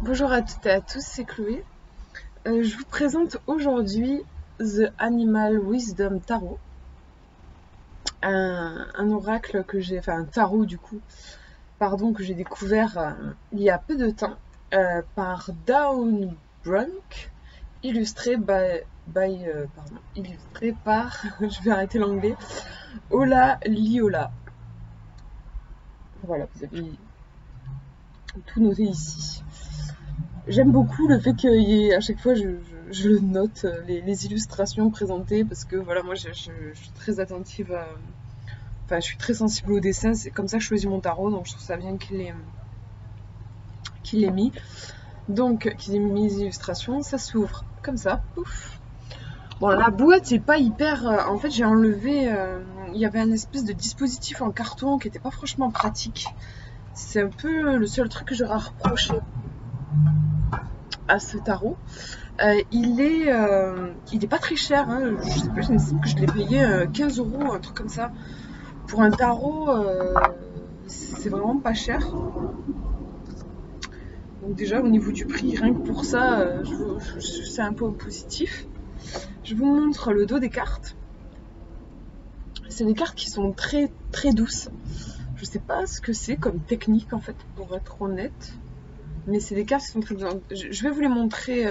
Bonjour à toutes et à tous, c'est Chloé. Je vous présente aujourd'hui The Animal Wisdom Tarot, un oracle que j'ai, enfin un tarot du coup, pardon, que j'ai découvert il y a peu de temps par Dawn Brunk, illustré par, je vais arrêter l'anglais, Ola Liola. Voilà, vous avez tout noté ici. J'aime beaucoup le fait qu'il y ait, à chaque fois, je le note, les illustrations présentées, parce que voilà, moi, je suis très attentive à... Enfin, je suis très sensible au dessin, c'est comme ça que je choisis mon tarot, donc je trouve ça bien qu'il ait mis. Donc, qu'il ait mis les illustrations, ça s'ouvre comme ça, pouf. Bon, la boîte, c'est pas hyper... en fait, j'ai enlevé... il y avait un espèce de dispositif en carton qui était pas franchement pratique. C'est un peu le seul truc que j'aurais à reprocher à ce tarot. Il est pas très cher, hein. Je sais pas, j'estime que je l'ai payé 15 euros, un truc comme ça. Pour un tarot, c'est vraiment pas cher. Donc déjà au niveau du prix, rien que pour ça, c'est un peu positif. Je vous montre le dos des cartes. C'est des cartes qui sont très très douces. Je sais pas ce que c'est comme technique en fait, pour être honnête. Mais c'est des cartes qui sont très douces. Je vais vous les montrer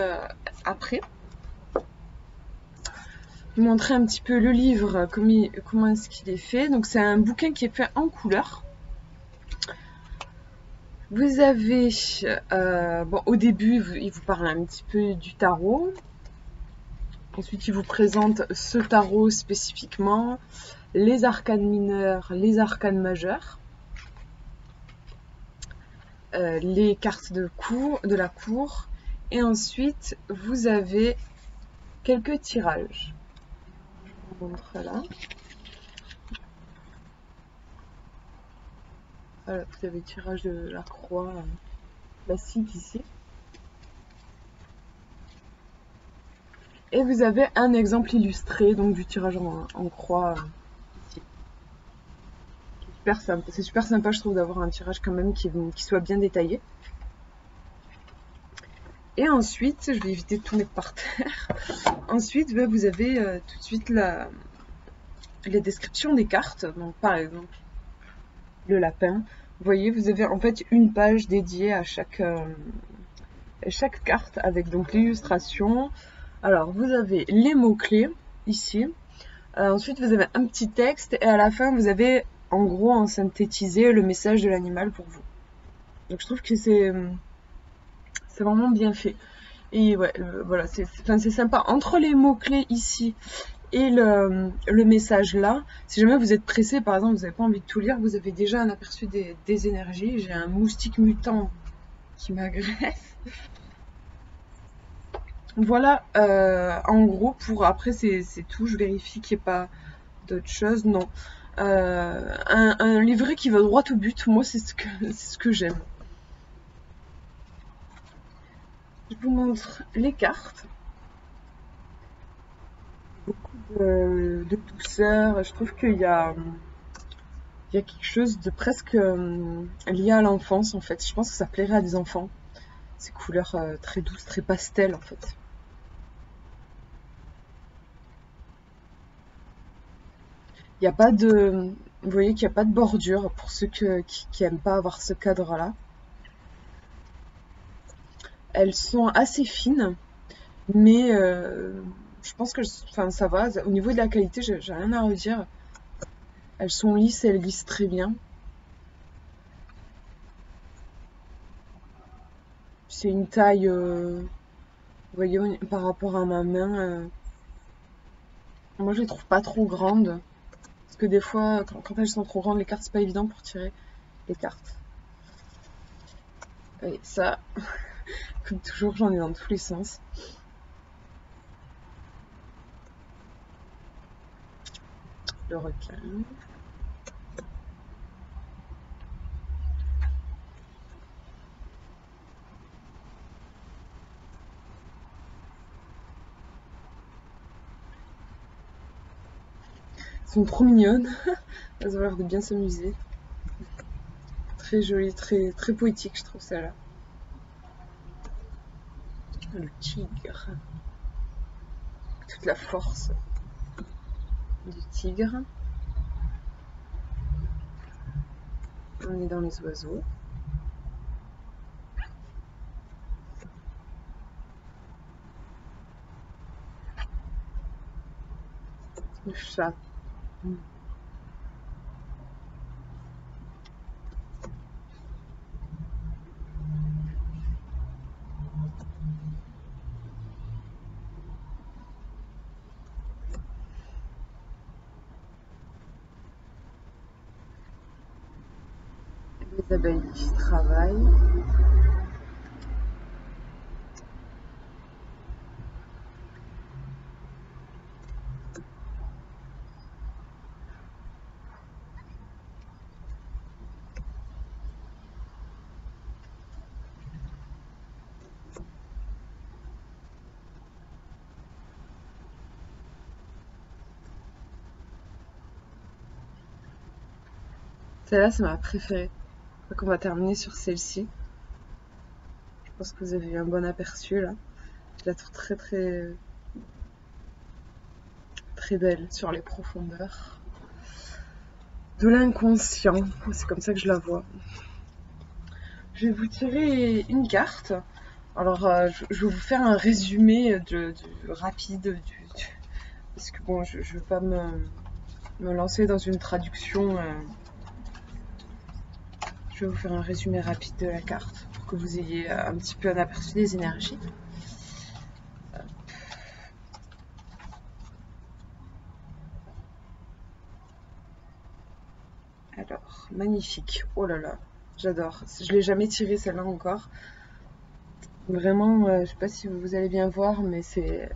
après. Vous montrer un petit peu le livre, comment est-ce qu'il est fait. Donc c'est un bouquin qui est fait en couleur. Vous avez, bon, au début, il vous parle un petit peu du tarot. Ensuite, il vous présente ce tarot spécifiquement, les arcanes mineurs, les arcanes majeures, les cartes de la cour. Et ensuite, vous avez quelques tirages. Je vous montre là. Voilà, vous avez le tirage de la croix classique ici. Et vous avez un exemple illustré donc du tirage en croix ici. C'est super sympa, je trouve, d'avoir un tirage quand même qui soit bien détaillé. Et ensuite, je vais éviter de tout mettre par terre. Ensuite, vous avez tout de suite les descriptions des cartes. Donc, par exemple, le lapin. Vous voyez, vous avez en fait une page dédiée à chaque carte avec donc l'illustration. Alors, vous avez les mots-clés ici. Ensuite, vous avez un petit texte et à la fin, vous avez en gros en synthétisé le message de l'animal pour vous. Donc, je trouve que c'est vraiment bien fait. Et ouais, voilà, c'est sympa. Entre les mots-clés ici et le message là, si jamais vous êtes pressé, par exemple, vous n'avez pas envie de tout lire, vous avez déjà un aperçu des énergies. J'ai un moustique mutant qui m'agresse. Voilà, en gros, pour après, c'est tout. Je vérifie qu'il n'y ait pas d'autres choses. Non. Un livret qui va droit au but, moi, c'est ce que j'aime. Je vous montre les cartes. Beaucoup de douceur. Je trouve qu'il y a quelque chose de presque lié à l'enfance, en fait. Je pense que ça plairait à des enfants. Ces couleurs très douces, très pastel, en fait. Il n'y a pas de... Vous voyez qu'il n'y a pas de bordure pour ceux qui aiment pas avoir ce cadre-là. Elles sont assez fines, mais je pense que ça va. Au niveau de la qualité, j'ai rien à redire. Elles sont lisses et elles glissent très bien. C'est une taille, vous voyez, par rapport à ma main, moi je les trouve pas trop grandes. Parce que des fois, quand elles sont trop grandes, les cartes, c'est pas évident pour tirer les cartes. Et ça, comme toujours, j'en ai dans tous les sens. Le requin. Elles sont trop mignonnes. Elles ont l'air de bien s'amuser. Très jolie, très, très poétique, je trouve ça là. Le tigre. Toute la force du tigre. On est dans les oiseaux. Le chat. Les abeilles qui travaillent. Celle-là, c'est ma préférée. Je crois qu'on va terminer sur celle-ci. Je pense que vous avez eu un bon aperçu là. Je la trouve très très très belle sur les profondeurs de l'inconscient. C'est comme ça que je la vois. Je vais vous tirer une carte. Alors, je vais vous faire un résumé rapide parce que bon, je veux pas me lancer dans une traduction. Je vais vous faire un résumé rapide de la carte pour que vous ayez un petit peu un aperçu des énergies. Alors, magnifique. Oh là là, j'adore. Je l'ai jamais tiré celle-là encore. Vraiment, je sais pas si vous allez bien voir, mais c'est...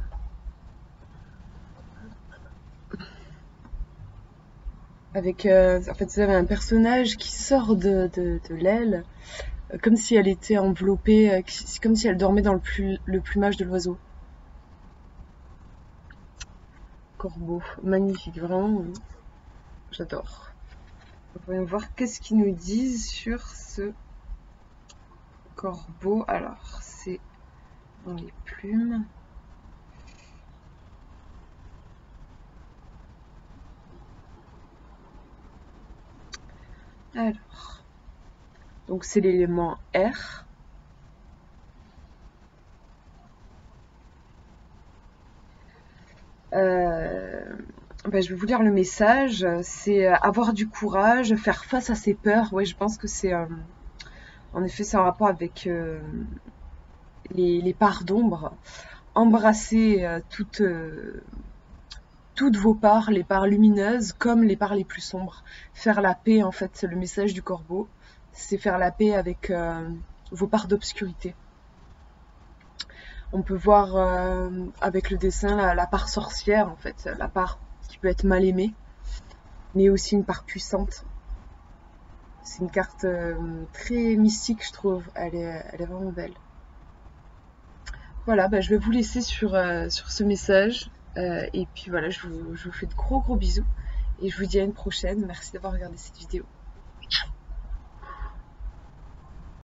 Avec, en fait, vous avez un personnage qui sort de l'aile, comme si elle était enveloppée, comme si elle dormait dans le plumage de l'oiseau. Corbeau, magnifique, vraiment, j'adore. Voyons voir qu'est-ce qu'ils nous disent sur ce corbeau. Alors, c'est dans les plumes. Alors, donc c'est l'élément R. Je vais vous lire le message. C'est avoir du courage, faire face à ses peurs. Ouais, je pense que c'est... en effet, c'est en rapport avec les parts d'ombre. Embrasser toutes vos parts, les parts lumineuses comme les parts les plus sombres. Faire la paix, en fait, c'est le message du corbeau. C'est faire la paix avec vos parts d'obscurité. On peut voir avec le dessin la part sorcière, en fait, la part qui peut être mal aimée, mais aussi une part puissante. C'est une carte très mystique, je trouve. Elle est vraiment belle. Voilà, je vais vous laisser sur ce message. Et puis voilà, je vous fais de gros bisous. Et je vous dis à une prochaine. Merci d'avoir regardé cette vidéo.